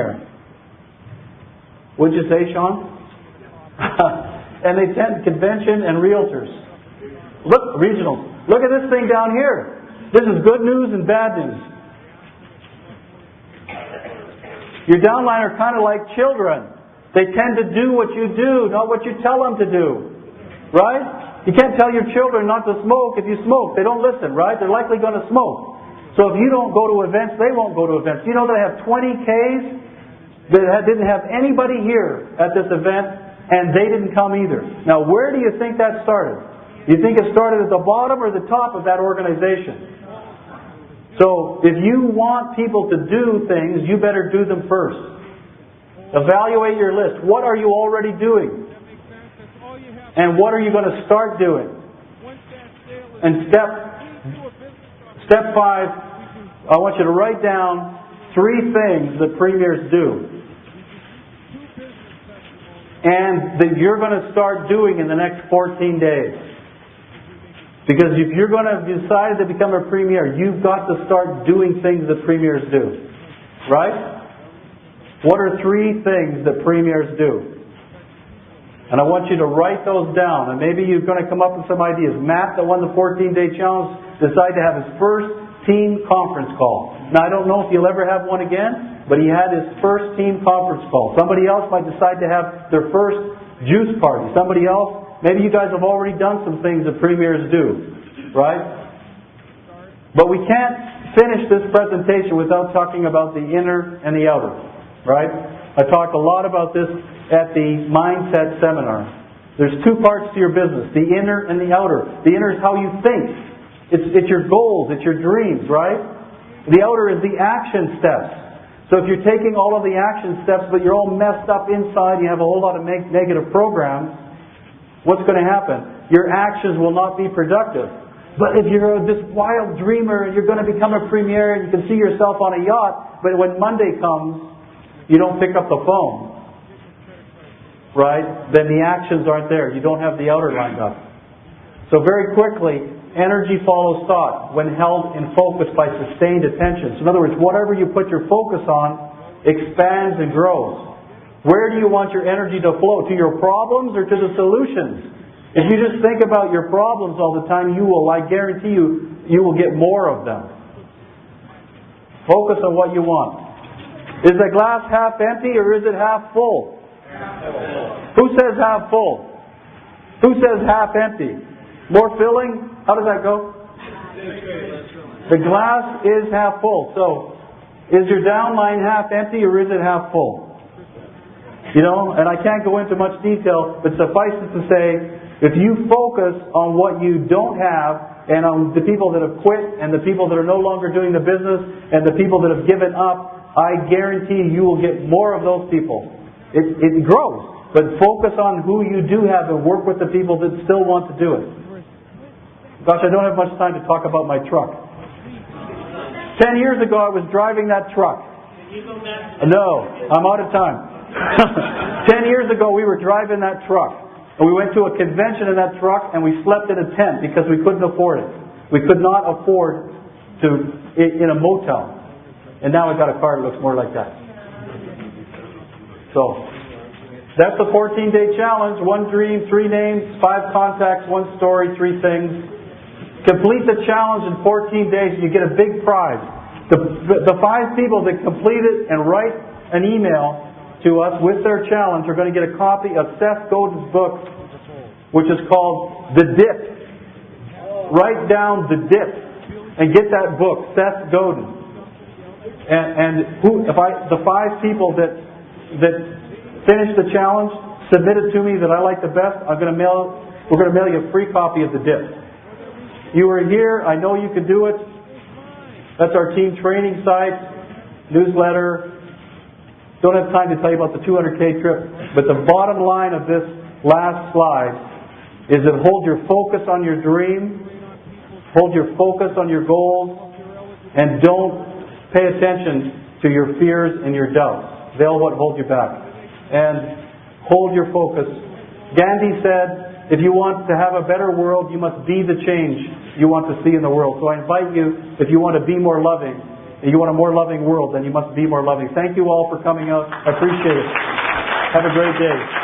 premier. What'd you say, Sean? And they attend convention and realtors. Look, regionals. Look at this thing down here. This is good news and bad news. Your downline are kind of like children. They tend to do what you do, not what you tell them to do. Right? You can't tell your children not to smoke if you smoke. They don't listen, right? They're likely going to smoke. So if you don't go to events, they won't go to events. You know that I have 20 Ks that didn't have anybody here at this event, and they didn't come either. Now, where do you think that started? You think it started at the bottom or the top of that organization? So, if you want people to do things, you better do them first. Evaluate your list. What are you already doing? And what are you going to start doing? And step 5, I want you to write down 3 things that premiers do. And that you're going to start doing in the next 14 days. Because if you're going to decide to become a premier, you've got to start doing things that premiers do. Right? What are 3 things that premiers do? And I want you to write those down. And maybe you're going to come up with some ideas. Matt, that won the 14-day challenge, decided to have his first team conference call. Now, I don't know if he'll ever have one again, but he had his first team conference call. Somebody else might decide to have their first juice party. Somebody else, maybe you guys have already done some things that premiers do, right? But we can't finish this presentation without talking about the inner and the outer, right? I talked a lot about this at the Mindset Seminar. There's 2 parts to your business, the inner and the outer. The inner is how you think. It's your goals, it's your dreams, right? The outer is the action steps. So if you're taking all of the action steps, but you're all messed up inside, you have a whole lot of negative programs, what's going to happen? Your actions will not be productive. But if you're this wild dreamer and you're going to become a premier and you can see yourself on a yacht, but when Monday comes, you don't pick up the phone, right? Then the actions aren't there. You don't have the outer lined up. So very quickly, energy follows thought when held in focus by sustained attention. So in other words, whatever you put your focus on expands and grows. Where do you want your energy to flow? To your problems or to the solutions? If you just think about your problems all the time, I guarantee you will get more of them. Focus on what you want. Is the glass half empty or is it half full? Who says half full? Who says half empty? More filling? How does that go? The glass is half full. So, is your downline half empty or is it half full? You know, and I can't go into much detail, but suffice it to say, if you focus on what you don't have, and on the people that have quit, and the people that are no longer doing the business, and the people that have given up, I guarantee you will get more of those people. It grows. But focus on who you do have and work with the people that still want to do it. Gosh, I don't have much time to talk about my truck. 10 years ago, I was driving that truck. No, I'm out of time. 10 years ago, we were driving that truck. And we went to a convention in that truck and we slept in a tent because we couldn't afford it. We could not afford to in a motel. And now I've got a car that looks more like that. So, that's the 14-day challenge. 1 dream, 3 names, 5 contacts, 1 story, 3 things. Complete the challenge in 14 days and you get a big prize. The 5 people that complete it and write an email to us with their challenge are going to get a copy of Seth Godin's book, which is called The Dip. Write down The Dip and get that book, Seth Godin. The 5 people that finish the challenge, submit it to me that I like the best, we're going to mail you a free copy of The Dip. You were here, I know you can do it. That's our team training site, newsletter. Don't have time to tell you about the 200K trip, but the bottom line of this last slide is that hold your focus on your dream, hold your focus on your goals, and don't pay attention to your fears and your doubts. They'll what hold you back. And hold your focus. Gandhi said, if you want to have a better world, you must be the change you want to see in the world. So I invite you, if you want to be more loving, and you want a more loving world, then you must be more loving. Thank you all for coming out. I appreciate it. Have a great day.